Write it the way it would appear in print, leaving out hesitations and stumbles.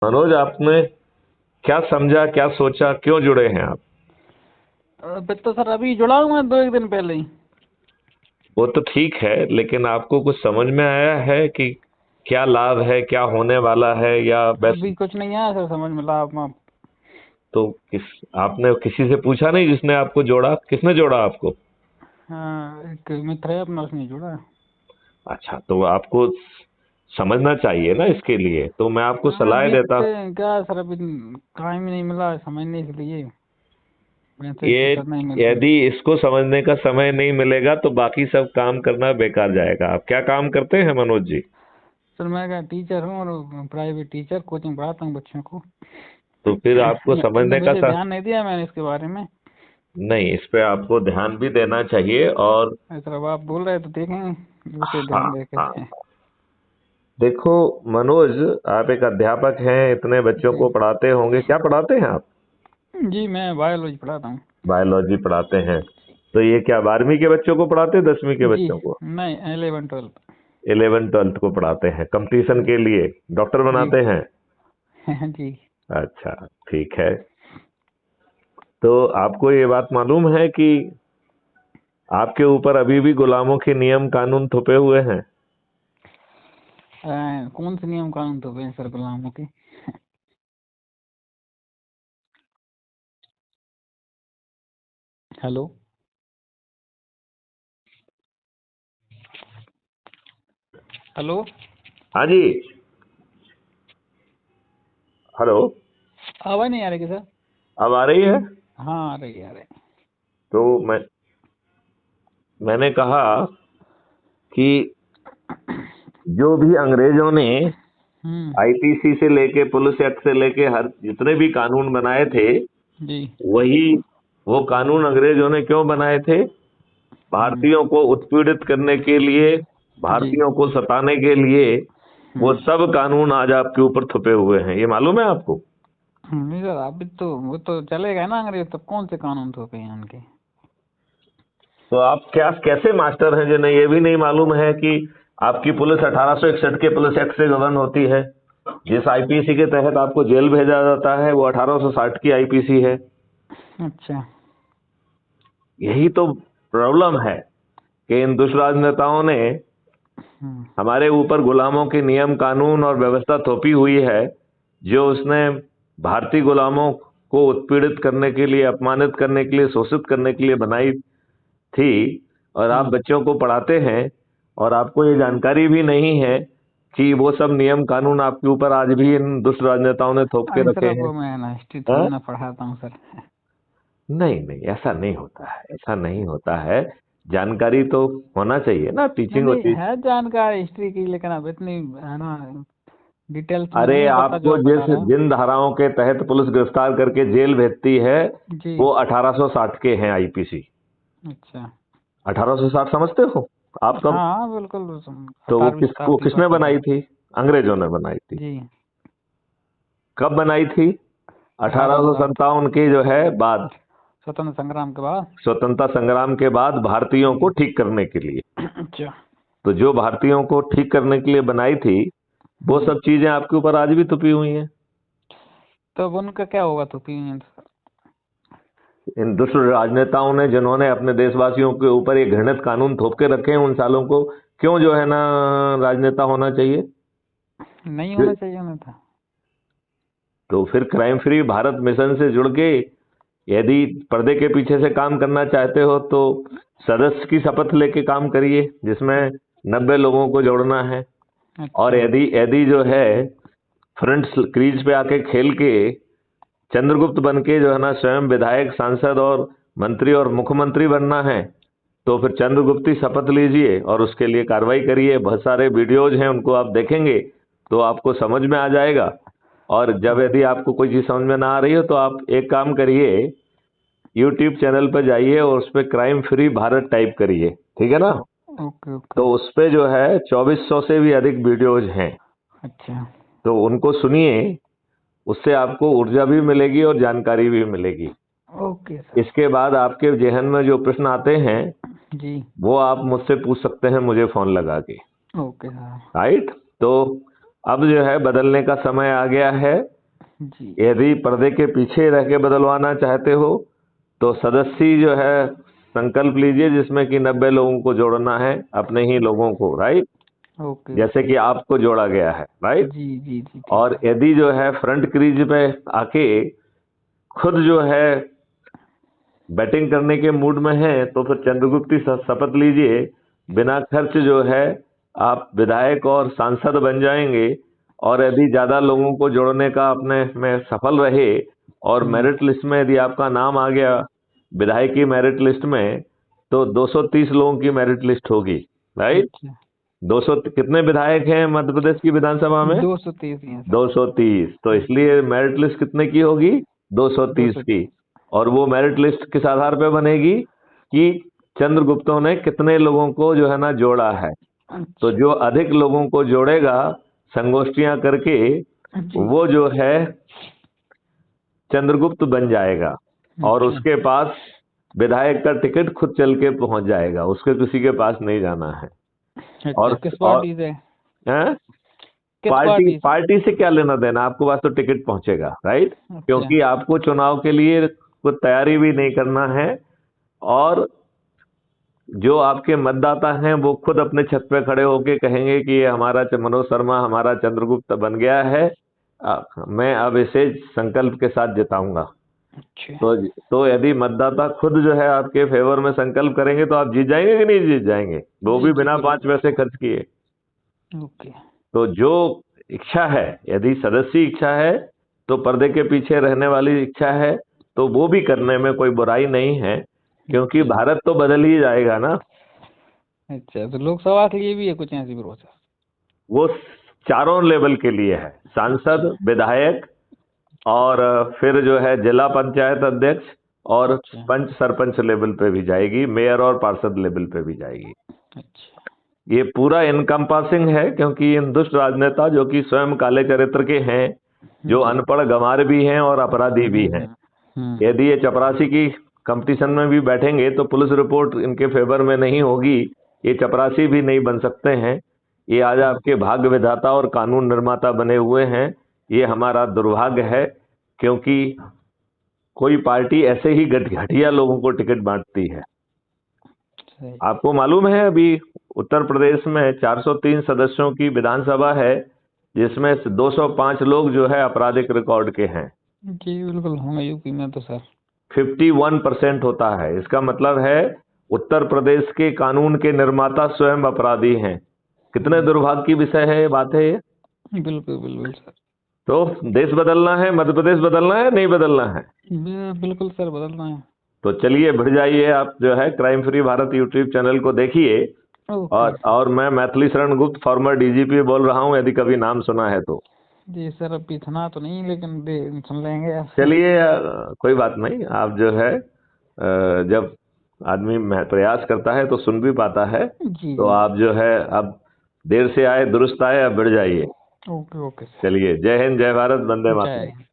मनोज, आपने क्या समझा, क्या सोचा, क्यों जुड़े हैं आप? अभी तो सर अभी जुड़ा हूँ मैं 2 एक दिन पहले ही। वो तो ठीक है, लेकिन आपको कुछ समझ में आया है कि क्या लाभ है, क्या होने वाला है, या बस? अभी कुछ नहीं आया सर समझ में ला आप। तो किस आपने किसी से पूछा नहीं जिसने आपको जोड़ा? किसने जोड़ा आपको? हाँ, एक मित्र है अपना उसने जुड़ा। अच्छा, तो आपको समझना चाहिए ना, इसके लिए तो मैं आपको हाँ सलाह देता। देखते हैं क्या सर, अभी टाइम ही नहीं मिला समझने के लिए। मैसेज ये तो करना ही मेरे को। यदि इसको समझने का समय नहीं मिलेगा तो बाकी सब काम करना बेकार जाएगा। आप क्या काम करते हैं मनोज जी? सर मैं क्या टीचर हूँ, और प्राइवेट टीचर, कोचिंग पढ़ाता हूँ बच्चों को। तो फिर आपको लेकिन समझने का मुझे ध्यान नहीं दिया मैंने इसके बारे में। नहीं, इस पे आपको ध्यान भी देना चाहिए। और सर अब आप बोल रहे हैं तो देखेंगे उसे हाँ, ध्यान दे हाँ, के। देखो मनोज, आप एक अध्यापक हैं, इतने बच्चों जी को पढ़ाते होंगे। क्या पढ़ाते हैं आप? जी, मैं बायोलॉजी पढ़ाता हूँ। बायोलॉजी पढ़ाते हैं। तो ये क्या 12वीं के बच्चों को पढ़ाते हैं, 10वीं के जी बच्चों को? नहीं, 11 12। 11 12 को पढ़ाते हैं कंपटीशन के लिए? डॉक्टर जी बनाते हैं? जी। अच्छा, ठीक है। तो आपको ये बात मालूम है कि आपके ऊपर अभी भी गुलामों के नियम कानून थोपे हुए हैं? कौन से नियम कानून तो हैं सर गुलामों के? हेलो। हेलो। हाँ जी। हेलो। आवाज नहीं आ रही क्या सर? अब आ रही है? हाँ आ रही आ रही। तो मैंने कहा कि जो भी अंग्रेजों ने हम्म। आईपीसी से लेके पुलिस एक्ट से लेके हर जितने भी कानून बनाए थे, जी। वही वो कानून अंग्रेजों ने क्यों बनाए थे? हम्म। भारतीयों को उत्पीड़ित करने के लिए, जी। भारतीयों को सताने के लिए। वो हम्म। सब कानून आज आपके ऊपर थुपे हुए हैं, ये मालूम है आपको? नहीं सर, अभी तो वो तो चलेगा ना अंग्रेज, तब कौन से कानून थोपे हैं उनके? तो आप क्या कैसे मास्टर हैं जिन्हें ये भी नहीं मालूम है कि आपकी पुलिस 1861 के पुलिस एक्ट से गवर्न होती है? जिस आईपीसी के तहत आपको जेल भेजा जाता है वो 1860 की आईपीसी है। अच्छा। यही तो प्रॉब्लम है कि इन दुष्ट राजनेताओं ने हम्म। हमारे ऊपर गुलामों के नियम कानून और व्यवस्था थोपी हुई है, जो उसने भारतीय गुलामों को उत्पीड़ित करने के लिए, अपमानित करने के लिए, शोषित करने के लिए बनाई थी। और आप हम्म। बच्चों को पढ़ाते हैं और आपको ये जानकारी भी नहीं है कि वो सब नियम कानून आपके ऊपर आज भी इन दुष्ट राजनेताओं ने थोप के अरे सर रखे अब हैं। मैं ना हिस्ट्री थोड़ी हाँ? ना पढ़ाता हूँ सर। नहीं नहीं, ऐसा नहीं होता है, ऐसा नहीं होता है। जानकारी तो होना चाहिए ना, नहीं टीचिंग नहीं, होती। है जानकारी हिस्ट्री की, लेकिन अब इतनी है ना डिटेल्स में अरे, नहीं पता जो आपको आप बता जिस रहे हो। जिन धाराओं के तहत पुलिस गिरफ्तार करके जेल भेजती है, जी। वो 1860 के हैं आईपीसी। अच्छा। 1860 समझते हो आप कब? हाँ बिल्कुल, तो वो 18वीं शताब्दी की किसने बात कर रहे बनाई हैं। थी? अंग्रेजों ने बनाई थी। जी। कब बनाई थी? 1860। 1857 की जो है बाद, स्वतंत्र संग्राम के बाद। स्वतंत्रता संग्राम के बाद, भारतीयों को जी। ठीक करने के लिए। अच्छा। तो जो भारतीयों को ठीक करने के लिए बनाई थी, वो हम्म। सब चीजें आपके ऊपर आज भी तुपी हुई हैं। तो अब उनका क्या होगा तो ओपिनियन? इन दुष्ट राजनेताओं ने, जिन्होंने अपने देशवासियों के ऊपर ये घृणित कानून थोप के रखे हैं, उन सालों को क्यों जो है ना राजनेता होना चाहिए? नहीं होना चाहिए उन्हें था। तो फिर क्राइम फ्री भारत मिशन से जुड़ के यदि पर्दे के पीछे से काम करना चाहते हो तो सदस्य की शपथ लेके काम करिए, जिसमें 90 लोगों को जोड़ना है। और अच्छा। यदि यदि जो है फ्रंट क्रीज पे आके खेल के चंद्रगुप्त बन के जो है ना स्वयं विधायक, सांसद और मंत्री और मुख्यमंत्री बनना है, तो फिर चंद्रगुप्ती शपथ लीजिए और उसके लिए कार्रवाई करिए। बहुत सारे वीडियोज हैं, उनको आप देखेंगे तो आपको समझ में आ जाएगा। और जब यदि आपको कोई चीज समझ में ना आ रही हो तो आप एक काम करिए, यूट्यूब चैनल पर जाइए और उस पर क्राइम फ्री भारत टाइप करिए, ठीक है ना? Okay okay. तो उस पे जो है 2400 से भी अधिक वीडियोज हैं। अच्छा। तो उनको सुनिए, उससे आपको ऊर्जा भी मिलेगी और जानकारी भी मिलेगी। Okay sir. इसके बाद आपके जहन में जो प्रश्न आते हैं जी। वो आप मुझसे पूछ सकते हैं, मुझे फोन लगा के। Okay sir. राइट? तो अब जो है बदलने का समय आ गया है। जी यदि पर्दे के पीछे रह के बदलवाना चाहते हो तो सदस्य जो है संकल्प लीजिए जिसमें कि 90 लोगों को जोड़ना है, अपने ही लोगों को, राइट, ओके जैसे कि आपको जोड़ा गया है, राइट। जी जी जी ठीक और है। यदि जो है फ्रंट क्रीज पे आके खुद जो है बैटिंग करने के मूड में है तो फिर चंद्रगुप्ती शपथ लीजिए, बिना खर्च जो है आप विधायक और सांसद बन जाएंगे। और यदि ज्यादा लोगों को जोड़ने का अपने में सफल रहे और मेरिट लिस्ट में यदि आपका नाम आ गया विधायक की मेरिट लिस्ट में, तो 230 लोगों की मेरिट लिस्ट होगी, राइट। अच्छा 200 कितने विधायक हैं मध्य प्रदेश की विधानसभा में? 223 हैं सर। 230। तो इसलिए मेरिट लिस्ट कितने की होगी? 230 की। 230। और वो मेरिट लिस्ट किस आधार पे बनेगी कि चंद्रगुप्तों ने कितने लोगों को जो है ना जोड़ा है। तो अच्छा जो अधिक लोगों को जोड़ेगा संगोष्ठियां करके, जी वो जो है चंद्रगुप्त बन जाएगा और अच्छा उसके पास विधायक का टिकट खुद चल के पहुंच जाएगा, उसके किसी के पास नहीं जाना है। अच्छा किस और पार्टी से? हैं? किस पार्टी पार्टी से? पार्टी से क्या लेना देना, आपके पास तो टिकट पहुंचेगा, राइट। अच्छा क्योंकि आपको चुनाव के लिए कुछ तैयारी भी नहीं करना है और जो आपके मतदाता हैं वो खुद अपने छत पे खड़े होके कहेंगे कि ये हमारा मनोज शर्मा हमारा चंद्रगुप्त बन गया है, मैं अब इसे संकल्प के साथ जिताऊंगा। अच्छा तो यदि मतदाता खुद जो है आपके फेवर में संकल्प करेंगे तो आप जीत जाएंगे कि नहीं जीत जाएंगे, वो जी भी जी बिना 5 बिल्कुल। पैसे खर्च किए। ओके तो जो इच्छा है, यदि सदस्य इच्छा है तो पर्दे के पीछे रहने वाली इच्छा है तो वो भी करने में कोई बुराई नहीं है, क्योंकि अच्छा भारत तो बदल ही जाएगा ना। अच्छा तो लोकसभा के लिए भी है कुछ ऐसी प्रोसेस? वो चारों लेवल के लिए है, सांसद, अच्छा विधायक और फिर जो है जिला पंचायत अध्यक्ष और अच्छा पंच सरपंच लेवल पे भी जाएगी, मेयर और पार्षद लेवल पे भी जाएगी। अच्छा ये पूरा इनकम्पासिंग है क्योंकि इन दुष्ट राजनेता जो कि स्वयं काले चरित्र के हैं, जो जी अनपढ़ गंवार भी हैं और अपराधी भी हैं, हम्म। यदि ये चपरासी की कंपटीशन में भी बैठेंगे तो पुलिस रिपोर्ट इनके फेवर में नहीं होगी, ये चपरासी भी नहीं बन सकते हैं। ये आज आपके भाग्य विधाता और कानून निर्माता बने हुए हैं। ये हमारा दुर्भाग्य है क्योंकि कोई पार्टी ऐसे ही घटिया लोगों को टिकट बांटती है। सही आपको मालूम है अभी उत्तर प्रदेश में 403 सदस्यों की विधानसभा है जिसमें से 205 लोग जो है आपराधिक रिकॉर्ड के हैं। जी बिल्कुल होंगे यूपी में तो सर। 51% होता है। इसका मतलब है उत्तर प्रदेश के कानून के निर्माता स्वयं अपराधी हैं। कितने दुर्भाग्य की विषय है, ये बात है ये। बिल्कुल बिल्कुल सर। तो देश बदलना है, मध्य प्रदेश बदलना है, नहीं बदलना है? बिल्कुल सर बदलना है। तो चलिए बढ़ जाइए, आप जो है crime free Bharat YouTube channel को देखिए। ओके और मैं मैथिली शरण गुप्त फॉर्मर डीजीपी बोल रहा हूँ, यदि कभी नाम सुना है तो। जी सर अभी इतना तो नहीं लेकिन सुन लेंगे आपसे। चलिए कोई बात नहीं, आप जो है जब आदमी प्रयास करता है तो सुन भी पाता है। जी तो जी आप जो है अब देर से आए दुरुस्त आए, अब बढ़ जाइए। Okay okay sir. चलिए, जय हिंद, जय भारत, वंदे जय मातरम। हिंद।